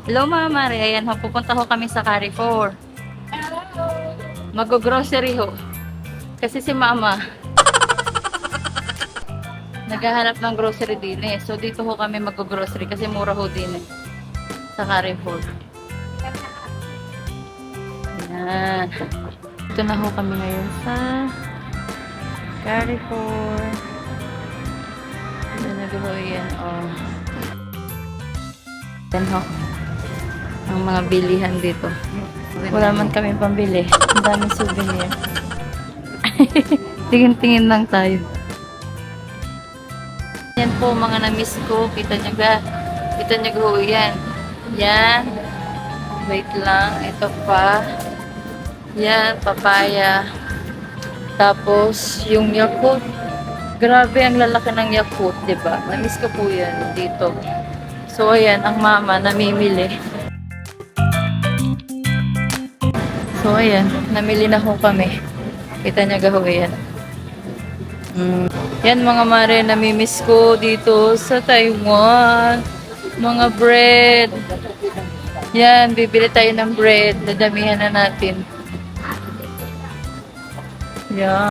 Hello, Mama Mare. Ayan ho, pupunta ho kami sa Carrefour. Mag-grocery ho. Kasi si Mama, naghahanap ng grocery din eh. So, dito ho kami mag-grocery kasi mura ho din eh. Sa Carrefour. Ayan. Ito na ho kami ngayon sa Carrefour. Ito na ho yan, oh. Yan ho. Ang mga bilihan dito. Wala man kami pambili. Ang daming souvenir. Tingin-tingin lang tayo. Yan po mga na-miss ko. Kita nyo ga. Kita nyo ho yan. Yan. Wait lang. Ito pa. Yan. Papaya. Tapos yung Yakult. Grabe ang lalaki ng Yakult. Diba? Na-miss ko po yan dito. So ayan. Ang mama namimili. So ayan. Namili na ho kami. Kita nyo ga ho yan. Yan mga mare, namimiss ko dito sa Taiwan. Mga bread. Yan, bibili tayo ng bread. Dadamihan na natin. Yan.